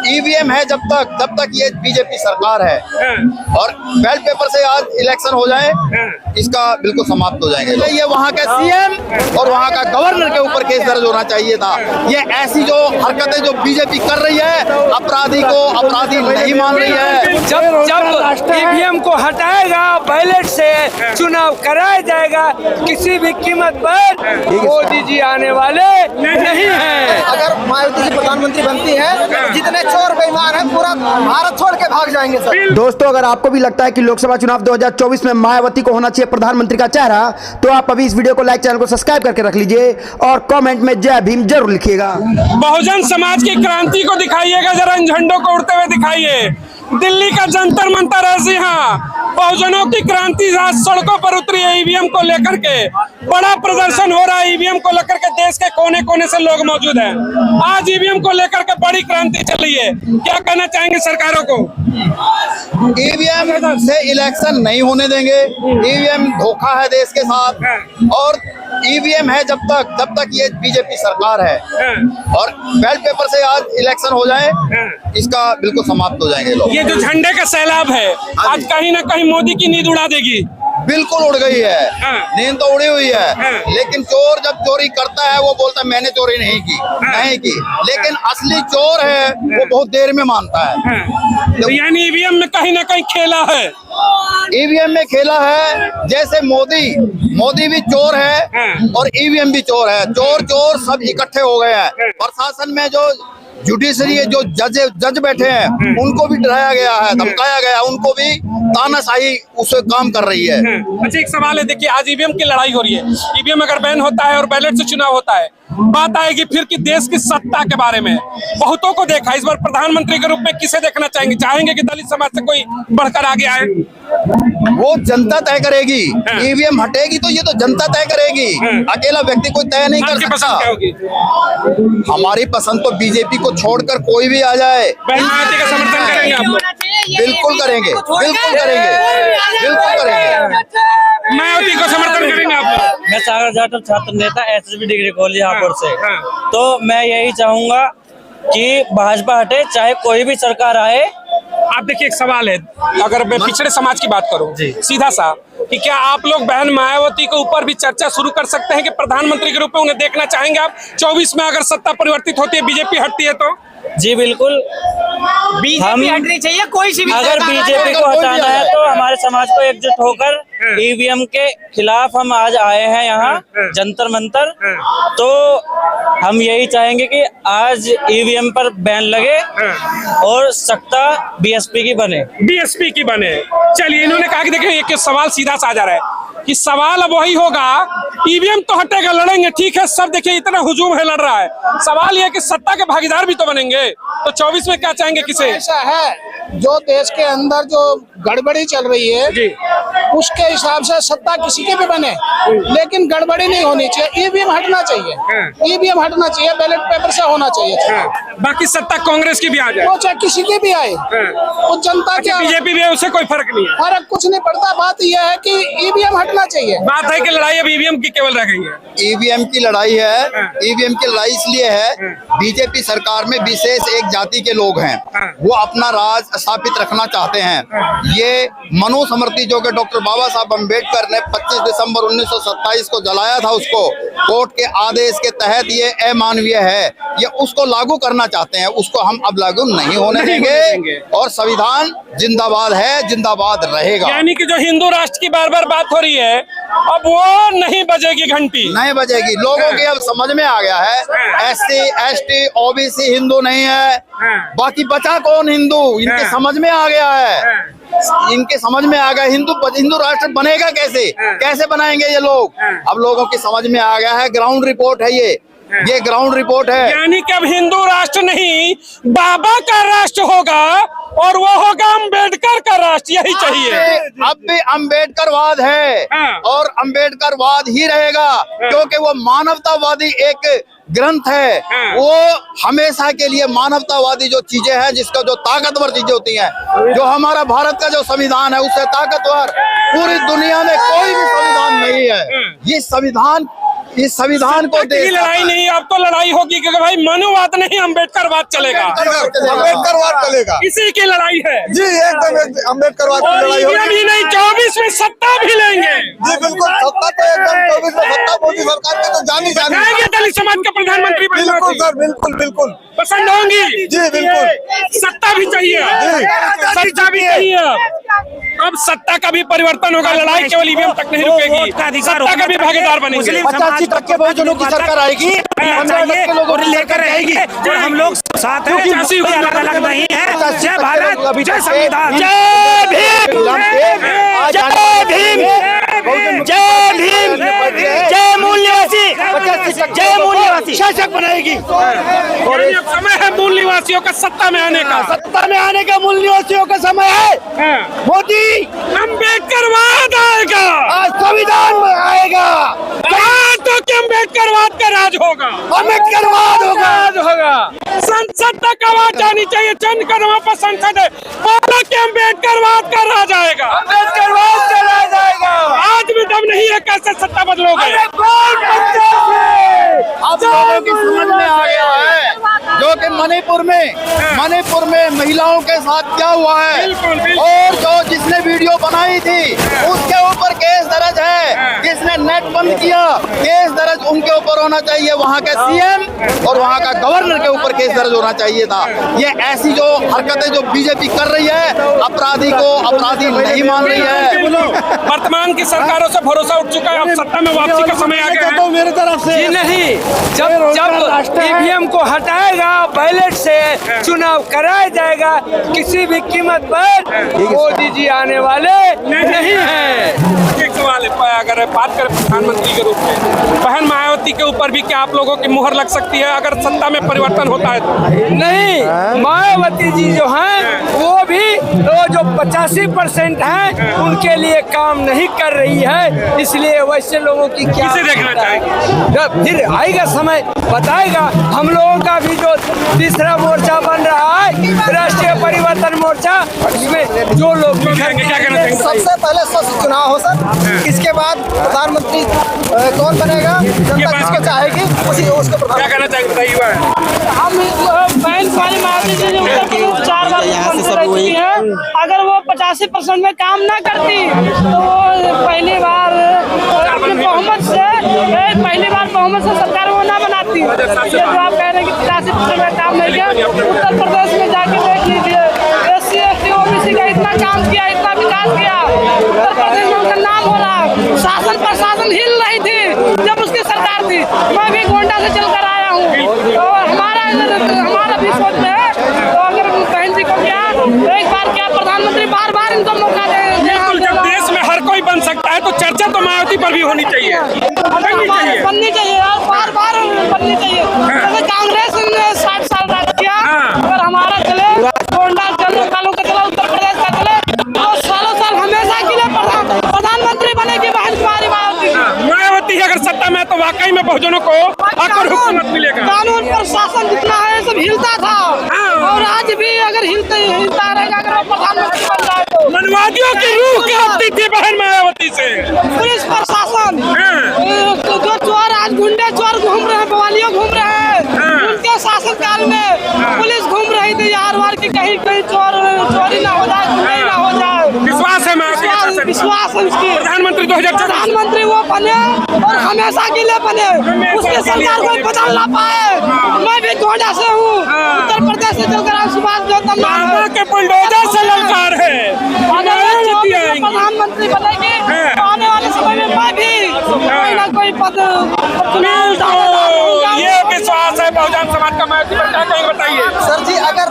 EVM है जब तक ये बीजेपी सरकार है और बैलेट पेपर से आज इलेक्शन हो जाए इसका बिल्कुल समाप्त हो जाएंगे। ये वहाँ का सीएम और वहाँ का गवर्नर के ऊपर केस दर्ज होना चाहिए था। ये ऐसी जो हरकतें जो बीजेपी कर रही है, अपराधी को अपराधी नहीं मान रही है। जब ईवीएम को हटाएगा, बैलेट से चुनाव कराया जाएगा, किसी भी कीमत पर मोदी जी आने वाले नहीं है। अगर मायावती जी प्रधानमंत्री बनती है तो जितने चोर बेईमान है पूरा भारत छोड़ के भाग जाएंगे सर। दोस्तों, अगर आपको भी लगता है कि लोकसभा चुनाव 2024 में मायावती को होना चाहिए प्रधानमंत्री का चेहरा, तो आप अभी इस वीडियो को लाइक, चैनल को सब्सक्राइब करके रख लीजिए और कमेंट में जय भीम जरूर लिखिएगा। बहुजन समाज की क्रांति को दिखाइएगा, जरा इन झंडों को उड़ते हुए दिखाइए। दिल्ली का जंतर मंतर है, जी हाँ, बहुजनों की क्रांति आज सड़कों पर उतरी है। ईवीएम को लेकर के बड़ा प्रदर्शन हो रहा है। ईवीएम को लेकर के देश के कोने कोने से लोग मौजूद हैं। आज ईवीएम को लेकर के बड़ी क्रांति चल रही है। क्या कहना चाहेंगे सरकारों को? ईवीएम से इलेक्शन नहीं होने देंगे। ईवीएम धोखा है देश के साथ और ईवीएम है जब तक ये बीजेपी सरकार है और बैलेट पेपर से आज इलेक्शन हो जाए इसका बिल्कुल समाप्त हो जाएंगे लोग। ये जो झंडे का सैलाब है आज कहीं ना कहीं मोदी की नींद उड़ा देगी। बिल्कुल उड़ गई है, नींद तो उड़ी हुई है। लेकिन चोर जब चोरी करता है वो बोलता है मैंने चोरी नहीं की। लेकिन असली चोर है वो बहुत देर में मानता है। तो यानी ईवीएम में कहीं ना कहीं खेला है। ईवीएम में खेला है, जैसे मोदी भी चोर है और ईवीएम भी चोर है। चोर सब इकट्ठे हो गए हैं। प्रशासन में जो जुडिशरी जो जज बैठे हैं उनको भी डराया गया है, धमकाया गया, उनको भी तानाशाही उससे काम कर रही है। अच्छा, एक सवाल है, देखिए आज ईवीएम की लड़ाई हो रही है। ईवीएम अगर बैन होता है और बैलेट से चुनाव होता है, बात आएगी फिर कि देश की सत्ता के बारे में। बहुतों को देखा, इस बार प्रधानमंत्री के रूप में किसे देखना चाहेंगे कि दलित समाज से कोई बढ़कर आगे आए? वो जनता तय करेगी। ईवीएम हटेगी तो ये तो जनता तय करेगी, अकेला व्यक्ति कोई तय नहीं कर सकता। हमारी पसंद तो बीजेपी को छोड़कर कोई भी आ जाए। मायावती का समर्थन करेंगे आप? बिल्कुल करेंगे, बिल्कुल करेंगे, बिल्कुल करेंगे। मायावती को समर्थन करेंगे आप? मैं सागर जाटव छात्र नेता एसएसबी डिग्री कॉलेज हापुड़ से। तो मैं यही चाहूंगा कि भाजपा हटे, चाहे कोई भी सरकार आए। आप देखिए, एक सवाल है, अगर मैं पिछड़े समाज की बात करूं सीधा सा, कि क्या आप लोग बहन मायावती के ऊपर भी चर्चा शुरू कर सकते हैं कि प्रधानमंत्री के रूप में उन्हें देखना चाहेंगे आप 24 में अगर सत्ता परिवर्तित होती है, बीजेपी हटती है तो? जी बिल्कुल, बीजेपी हटनी चाहिए। कोई सी भी अगर बीजेपी को हटाना है तो हमारे समाज को एकजुट होकर ईवीएम के खिलाफ हम आज आए हैं यहाँ जंतर मंतर। तो हम यही चाहेंगे कि आज ईवीएम पर बैन लगे और सत्ता बीएसपी की बने। बीएसपी की बने। चलिए, इन्होंने कहा कि देखिए एक सवाल सीधा सा आ जा रहा है कि सवाल अब वही होगा, ईवीएम तो हटेगा, लड़ेंगे, ठीक है, सब देखिए इतना हुजूम है, लड़ रहा है। सवाल यह है कि सत्ता के भागीदार भी तो बनेंगे। तो 24 में क्या चाहेंगे किसे? ऐसा है जो देश के अंदर जो गड़बड़ी चल रही है उसके हिसाब से सत्ता किसी की भी बने, लेकिन गड़बड़ी नहीं होनी चाहिए। ईवीएम हटना चाहिए, ईवीएम हटना चाहिए, बैलेट पेपर से होना चाहिए। बाकी सत्ता कांग्रेस की भी आ जाए, वो चाहे किसी की भी आए, वो जनता के बीजेपी भी है, उससे कोई फर्क नहीं है। फर्क कुछ नहीं पड़ता। बात यह है कि ईवीएम हटना चाहिए। बात है कि लड़ाई अब ईवीएम की केवल रह गई है। ईवीएम की लड़ाई है। ईवीएम की लड़ाई इसलिए है, बीजेपी सरकार में विशेष एक जाति के लोग हैं, वो अपना राज स्थापित रखना चाहते हैं। ये मनुस्मृति जो कि डॉक्टर बाबा साहब अम्बेडकर ने 25 दिसंबर 1927 को जलाया था, उसको कोर्ट के आदेश के तहत ये अमानवीय है, ये उसको लागू करना चाहते हैं। उसको हम अब लागू नहीं होने देंगे और संविधान जिंदाबाद है, जिंदाबाद रहेगा। यानी कि जो हिंदू राष्ट्र की बार बार बात हो रही है, अब वो नहीं बजेगी घंटी, नहीं बजेगी। लोगों के अब समझ में आ गया है, SC ST OBC हिंदू नहीं है, बाकी बचा कौन हिंदू, इनके समझ में आ गया है। इनके समझ में आ गया हिंदू राष्ट्र बनेगा कैसे बनाएंगे ये लोग। अब लोगों की समझ में आ गया है। ग्राउंड रिपोर्ट है ये ग्राउंड रिपोर्ट है। यानी कि अब हिंदू राष्ट्र नहीं, बाबा का राष्ट्र होगा और वो होगा अम्बेडकर का राष्ट्र। यही चाहिए। अब भी अम्बेडकरवाद है और अम्बेडकरवाद ही रहेगा, क्योंकि वो मानवतावादी एक ग्रंथ है। वो हमेशा के लिए मानवतावादी जो चीजें हैं, जिसका जो ताकतवर चीजें होती हैं, जो हमारा भारत का जो संविधान है उससे ताकतवर पूरी दुनिया में कोई भी संविधान नहीं है। ये संविधान इस संविधान को की लड़ाई नहीं, अब तो लड़ाई होगी क्योंकि भाई मनुवाद नहीं अम्बेडकरवाद चलेगा, अम्बेडकरवाद चलेगा। इसी की लड़ाई है जी, एकदम अम्बेडकरवाद की और लड़ाई होगी। EVM नहीं 24 में सत्ता भी लेंगे। जी बिल्कुल, सत्ता तो एकदम 24 में सत्ता मोदी सरकार की तो जानी जाएंगे दलित समाज के प्रधानमंत्री बिल्कुल सर, बिल्कुल बिल्कुल पसंद होंगी। जी बिल्कुल, सत्ता भी चाहिए, सत्ता भी चाहिए। अब सत्ता का भी परिवर्तन होगा, लड़ाई केवल EVM तक नहीं रुकेगी, सत्ता का भी भागीदार बनेंगे। 85% बहुजनों की सरकार आएगी, 15% के लोगों लेकर रहेगी और हम लोग साथ हैं, कोई अलग अलग नहीं है। जय भारत, जय संविधान, जय भीम, जय भीम, जय भीम, जय मूल निवासी, जय मूल निवासी शासक बनाएगी। और अब समय है मूल निवासियों का सत्ता में आने का, सत्ता में आने का मूल निवासियों का समय है। मोदी अम्बेडकरवाद आएगा, संविधान में आएगा, तो कि अम्बेडकरवाद का राज होगा, अम्बेडकरवाद होगा। संसद तक आवाज जानी चाहिए, चंद कदमों पर संसद है, बोलो कि अम्बेडकरवाद का राज आएगा, अम्बेडकरवाद का राज आएगा। आज भी दम नहीं है, कैसे सत्ता बदलोगे? अब लोगों की समझ में आ गया है जो कि मणिपुर में महिलाओं के साथ क्या हुआ है, बिल्कुल, बिल्कुल। और जो जिसने वीडियो बनाई थी उसके ऊपर केस दर्ज है, जिसने नेट बंद किया केस दर्ज उनके ऊपर होना चाहिए, वहाँ के CM और वहाँ का गवर्नर के ऊपर केस दर्ज होना चाहिए था। ये ऐसी जो हरकतें जो बीजेपी कर रही है, अपराधी को अपराधी नहीं मान रही है। वर्तमान की सरकारों से भरोसा उठ चुका है, अब सत्ता में वापसी का समय आ गया है। मेरी तरफ से नहीं, जब EVM को हटाएगा, बैलेट से चुनाव कराया जाएगा, किसी भी कीमत पर मोदी जी आने वाले नहीं है। एक सवाल है, अगर बात करें प्रधानमंत्री के रूप में, बहन मायावती के ऊपर भी क्या आप लोगों की मुहर लग सकती है अगर सत्ता में परिवर्तन होता है तो? नहीं, मायावती जी जो हैं वो भी जो 85% हैं उनके लिए काम नहीं कर रही है, इसलिए वैसे लोगों की क्या किसे देखना चाहेंगे? जब फिर आएगा समय बताएगा। हम लोगों का भी जो तीसरा मोर्चा बन रहा है, राष्ट्रीय परिवर्तन मोर्चा, उसमें जो लोग क्या कहना चाहेंगे? सबसे पहले स्वच्छ चुनाव हो सर, इसके बाद प्रधानमंत्री कौन बनेगा, जनता किसको चाहेगी उसको क्या कहना चाहेंगे बताइए। हम बहन वाली मायावती जी जो उत्तर प्रदेश 4 बार मुख्यमंत्री रह चुकी है, अगर वो 85% में काम ना करती तो वो पहली बार अपने बहुमत से सरकार वो ना बनाती। ये जो आप कह रहे हैं कि 85% में काम नहीं किया, उत्तर प्रदेश में जाके देख लीजिए, SC ST OBC का इतना काम किया, इतना विकास किया, उत्तर प्रदेश में उनका नाम हो रहा। शासन प्रशासन हिल रही थी जब उसकी सरकार थी, मैं भी गोंडा से चलकर आया हूँ और हमारा भी सोच में है, तो अगर बहन जी को क्या एक बार क्या प्रधानमंत्री बार इनको मौका दे। जब देश में हर कोई बन सकता है तो चर्चा तो मायावती पर भी होनी चाहिए, बननी चाहिए और बार बननी चाहिए। जैसे कांग्रेस ने 60 साल राज किया, अगर हमारा चले, गोंडा चले, कालों का चले, उत्तर प्रदेश का चले, तो सालों हमेशा के लिए प्रधानमंत्री बनेगी बहन कुमारी मायावती अगर सत्ता में तो वाकई में बहुजनों को आकर हुकूमत मिलेगा। कानून प्रशासन जितना है सब हिलता था और आज भी अगर हिलता रहेगा, अगर वो प्रधानमंत्री बन जाए तो। मनवादियों की रूह कांपती थी बहन मायावती से। पुलिस प्रशासन जो चोर आज गुंडे चोर घूम रहे हैं, बवालियों घूम रहे हैं, उनके शासन काल में पुलिस घूम रही थी यार वार की कहीं चोरी ना हो जाए, गुंडे ना हो जाए। विश्वास है मायावती, विश्वास है उसकी। प्रधानमंत्री 2024 प्रधानमंत्री वो बने और हमेशा के लिए बने, उसकी सरकार को बदल ना पाए। मैं भी गोंडा से हूँ, उत्तर प्रदेश से चलकर सुभाष गौतम के बुलडोजर से ललकार है। प्रधानमंत्री बनेगी तो आने वाले समय में मैं भी कोई ना कोई पद। ये विश्वास है बहुजन समाज का। मायावती पर क्या कहेंगे बताइए। सर जी, अगर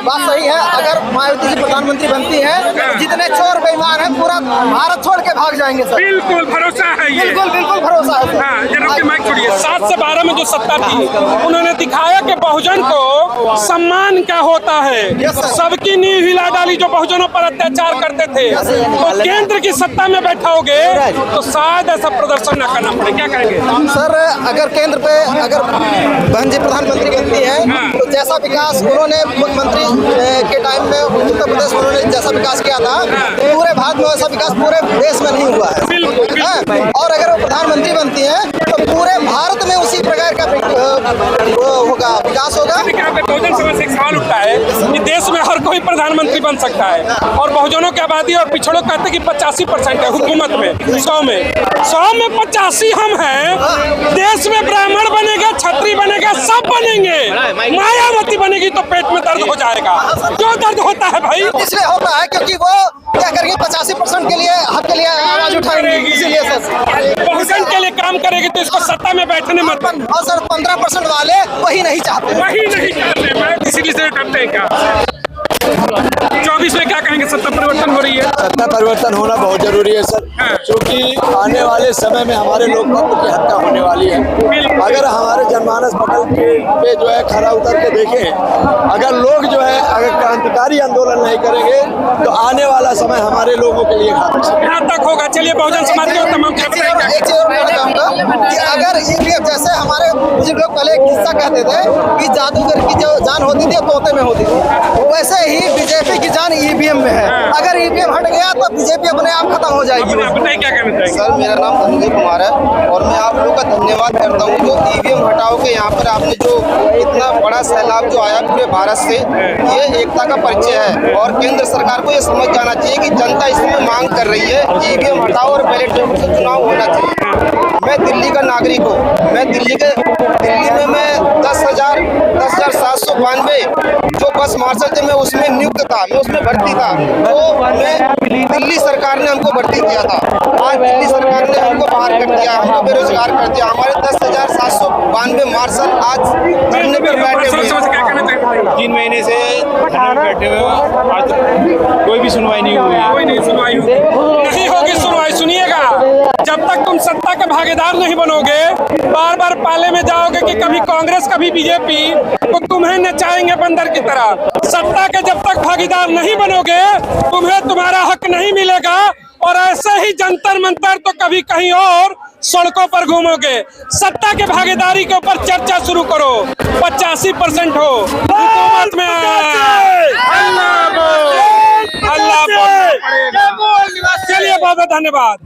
बात सही है, अगर मायावती जी प्रधानमंत्री बनती है तो जितने चोर बेईमान हैं पूरा भारत छोड़ के भाग जाएंगे सर। बिल्कुल भरोसा है ये, बिल्कुल भरोसा है। हाँ, जरा के माइक छोड़िए। 7 से 12 में जो सत्ता थी उन्होंने दिखाया कि बहुजन को सम्मान क्या होता है, सबकी नींव हिला डाली जो बहुजनों पर अत्याचार करते थे। तो केंद्र की सत्ता में बैठाओगे तो शायद ऐसा प्रदर्शन न करना पड़े, क्या कहेंगे सर? अगर केंद्र पे अगर बहन जी प्रधानमंत्री बनती है तो जैसा विकास उन्होंने मुख्यमंत्री के टाइम में उत्तर प्रदेश में उन्होंने जैसा विकास किया था पूरे भारत में वैसा विकास पूरे देश में नहीं हुआ है। हाँ, और अगर वो प्रधानमंत्री बनती हैं तो पूरे भारत में उसी प्रकार का होगा विकास होगा। बहुजन समाज से एक सवाल उठता है कि देश में हर कोई प्रधानमंत्री बन सकता है और बहुजनों की आबादी और पिछड़ों कहते हैं कि 85% है हुकूमत में, 100 में 85 हम हैं। देश में ब्राह्मण बनेगा, छत्री बनेगा, सब बनेंगे, मायावती बनेगी तो पेट में दर्द हो जाएगा। क्यों दर्द होता है भाई? इसलिए होता है क्योंकि वो क्या करेंगे 85% के लिए हक के लिए आवाज उठाएंगे, इसीलिए सर बहुजन के लिए काम करेगी तो इसको सत्ता में बैठने मत। और सर 15% वाले वही नहीं चाहते, मैं इसीलिए से डरते हैं क्या? 24 में क्या कहेंगे? सत्ता परिवर्तन हो रही है। सत्ता परिवर्तन होना बहुत जरूरी है सर, क्योंकि आने वाले समय में हमारे लोकतंत्र की हत्या होने वाली है। अगर हमारे जनमानस पटल पे जो है खरा उतर के देखें, अगर लोग जो है अगर क्रांतिकारी आंदोलन नहीं करेंगे तो आने वाला समय हमारे लोगों के लिए घातक होगा। चलिए बहुजन समाज के तमाम एक चीज और कहना चाहूँगा कि अगर ईवीएम जैसे हमारे बुजुर्ग लोग पहले एक किस्सा कहते थे कि जादूगर की जो जान होती थी तोते में होती थी, वैसे ही बीजेपी की जान ईवीएम में है। अगर ईवीएम हट गया तो बीजेपी अपने आप खत्म हो जाएगी। क्या कहना चाहिए? सर मेरा नाम धनंजय कुमार है और मैं आप लोगों का धन्यवाद करता हूँ जो ईवीएम हटाओ के यहाँ पर आपने जो इतना बड़ा सैलाब जो आया पूरे भारत से, ये एकता का परिचय है। और केंद्र सरकार को ये समझ जाना चाहिए कि जनता इसमें मांग कर रही है ईवीएम हटाओ और बैलेट पेपर से चुनाव होना चाहिए। मैं दिल्ली का नागरिक हूँ, मैं दिल्ली में मैं 10,792 जो बस मार्शल थे मैं उसमें नियुक्त था, मैं उसमें भर्ती था। तो मैं दिल्ली सरकार ने हमको भर्ती किया था, आज दिल्ली सरकार ने हमको बाहर कर दिया, हमको बेरोजगार कर दिया। हमारे 10,792 मार्शल आज धरने पर बैठे हुए हैं। 3 महीने से बैठे हुए आज कोई भी सुनवाई नहीं हुई है। कोई नहीं सुनवाई नहीं होगी। सुनवाई सुनिएगा, जब तक तुम सत्ता के भागीदार नहीं बनोगे, बार बार पाले में जाओगे कि कभी कांग्रेस कभी बीजेपी, तो तुम्हें नचाएंगे बंदर की तरह। सत्ता के जब तक भागीदार नहीं बनोगे तुम्हें तुम्हारा हक नहीं मिलेगा। और ऐसे ही जंतर मंतर तो कभी कहीं और सड़कों पर घूमोगे। सत्ता के भागीदारी के ऊपर चर्चा शुरू करो। 85% हो हुकूमत में, अल्लाह चलिए बहुत बहुत धन्यवाद।